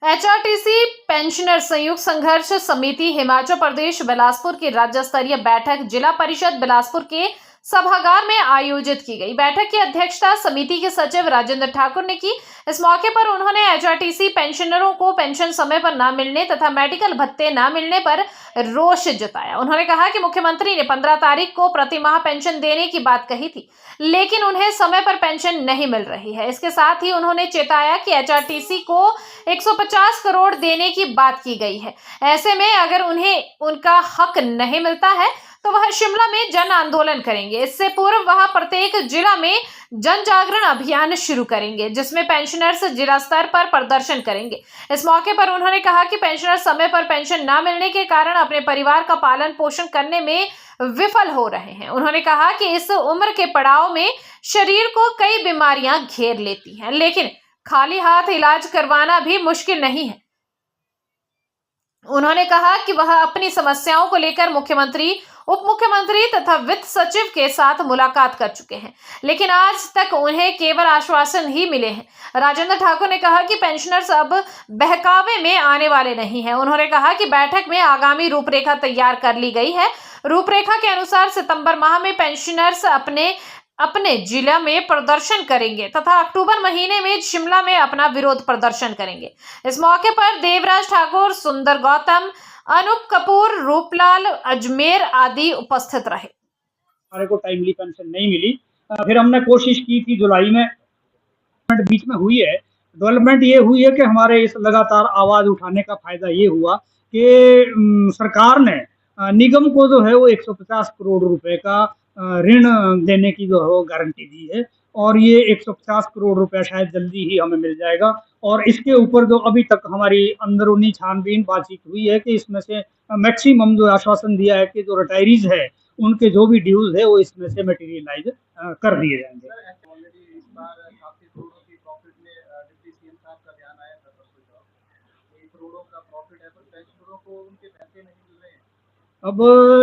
HRTC pensioner संयुक्त संघर्ष समिति हिमाचल प्रदेश बिलासपुर की राज्य स्तरीय बैठक जिला परिषद बिलासपुर के सभागार में आयोजित की गई। बैठक की अध्यक्षता समिति के सचिव राजेंद्र ठाकुर ने की। इस मौके पर उन्होंने एचआरटीसी पेंशनरों को पेंशन समय पर न मिलने तथा मेडिकल भत्ते न मिलने पर रोष जताया। उन्होंने कहा कि मुख्यमंत्री ने 15 तारीख को प्रति माह पेंशन देने की बात कही थी, लेकिन उन्हें समय पर पेंशन नहीं मिल रही है। इसके साथ ही उन्होंने चेताया कि एचआरटीसी को 150 करोड़ देने की बात की गई है। ऐसे में अगर उन्हें उनका हक नहीं मिलता है तो वह शिमला में जन आंदोलन करेंगे। इससे पूर्व वह प्रत्येक जिला में जन जागरण अभियान शुरू करेंगे, जिसमें पेंशनर्स जिला स्तर पर प्रदर्शन करेंगे। इस मौके पर उन्होंने कहा कि पेंशनर समय पर पेंशन न मिलने के कारण अपने परिवार का पालन पोषण करने में विफल हो रहे हैं। उन्होंने कहा कि इस उम्र के पड़ाव में शरीर को कई बीमारियां घेर लेती हैं, लेकिन खाली हाथ इलाज करवाना भी मुश्किल नहीं है। उन्होंने कहा कि वह अपनी समस्याओं को लेकर मुख्यमंत्री, उप मुख्यमंत्री तथा वित्त सचिव के साथ मुलाकात कर चुके हैं, लेकिन आज तक उन्हें केवल आश्वासन ही मिले हैं। राजेंद्र ठाकुर ने कहा कि पेंशनर्स अब बहकावे में आने वाले नहीं हैं। उन्होंने कहा कि बैठक में आगामी रूपरेखा तैयार कर ली गई है। रूपरेखा के अनुसार सितंबर माह में पेंशनर्स अपने जिला में प्रदर्शन करेंगे तथा अक्टूबर महीने में शिमला में अपना विरोध प्रदर्शन करेंगे। इस मौके पर देवराज ठाकुर, सुंदर गौतम, अनूप कपूर, रूपलाल अजमेर आदि उपस्थित रहे। हमारे को टाइमली पेंशन नहीं मिली। फिर हमने कोशिश की थी जुलाई में, बीच में हुई है डेवलपमेंट। ये हुई है कि हमारे इस लगातार आवाज उठाने का फायदा ये हुआ कि सरकार ने निगम को जो है वो 150 करोड़ रुपए का ऋण देने की जो है वो गारंटी दी है, और ये 150 करोड़ रुपया शायद जल्दी ही हमें मिल जाएगा। और इसके ऊपर जो अभी तक हमारी अंदरूनी छानबीन बातचीत हुई है कि इसमें से मैक्सिमम जो आश्वासन दिया है कि जो रिटायरीज है उनके जो भी ड्यूज है वो इसमें से मटेरियलाइज कर दिए जाएंगे। अब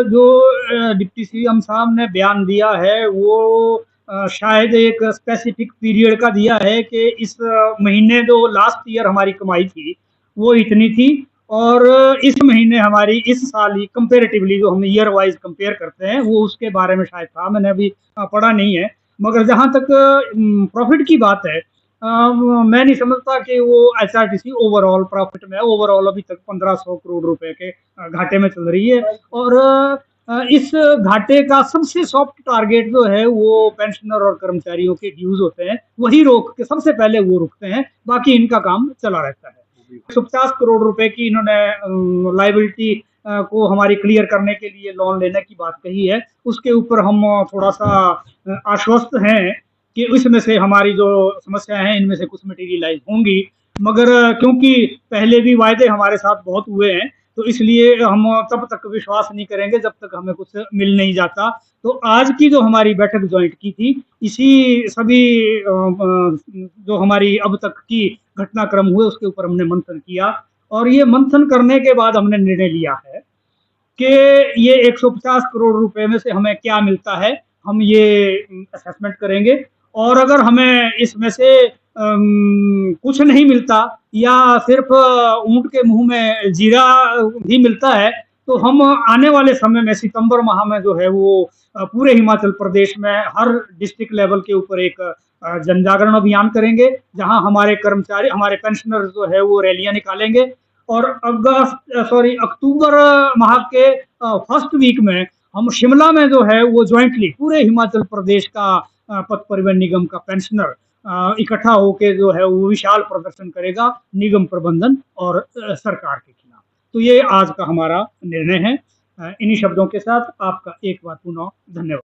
जो डिप्टी सीएम साहब ने बयान दिया है वो शायद एक स्पेसिफिक पीरियड का दिया है कि इस महीने जो लास्ट ईयर हमारी कमाई थी वो इतनी थी, और इस महीने हमारी इस साल ही कंपेरेटिवली जो हम ईयर वाइज कंपेयर करते हैं वो उसके बारे में शायद था, मैंने अभी पढ़ा नहीं है। मगर जहाँ तक प्रॉफिट की बात है, मैं नहीं समझता कि वो एचआरटीसी ओवरऑल प्रॉफिट में है। ओवरऑल अभी तक 1500 करोड़ रुपए के घाटे में चल रही है, और इस घाटे का सबसे सॉफ्ट टारगेट जो है वो पेंशनर और कर्मचारियों के ड्यूज होते हैं, वही रोक के सबसे पहले वो रुकते हैं, बाकी इनका काम चला रहता है। 150 करोड़ रुपए की इन्होंने लाइबिलिटी को हमारी क्लियर करने के लिए लोन लेने की बात कही है। उसके ऊपर हम थोड़ा सा आश्वस्त हैं कि इसमें से हमारी जो समस्याएं हैं इनमें से कुछ मटेरियलाइज होंगी, मगर क्योंकि पहले भी वायदे हमारे साथ बहुत हुए हैं तो इसलिए हम तब तक विश्वास नहीं करेंगे जब तक हमें कुछ मिल नहीं जाता। तो आज की जो हमारी बैठक ज्वाइंट की थी, इसी सभी जो हमारी अब तक की घटनाक्रम हुए उसके ऊपर हमने मंथन किया, और ये मंथन करने के बाद हमने निर्णय लिया है कि ये 150 करोड़ रुपए में से हमें क्या मिलता है हम ये असेसमेंट करेंगे, और अगर हमें इसमें से कुछ नहीं मिलता या सिर्फ ऊंट के मुंह में जीरा भी मिलता है तो हम आने वाले समय में सितंबर माह में जो है वो पूरे हिमाचल प्रदेश में हर डिस्ट्रिक्ट लेवल के ऊपर एक जन जागरण अभियान करेंगे, जहां हमारे कर्मचारी, हमारे पेंशनर जो है वो रैलियां निकालेंगे, और अक्टूबर माह के फर्स्ट वीक में हम शिमला में जो है वो ज्वाइंटली पूरे हिमाचल प्रदेश का पथ परिवहन निगम का पेंशनर इकट्ठा होके जो है वो विशाल प्रदर्शन करेगा निगम प्रबंधन और सरकार के खिलाफ। तो ये आज का हमारा निर्णय है। इन्हीं शब्दों के साथ आपका एक बार पुनः धन्यवाद।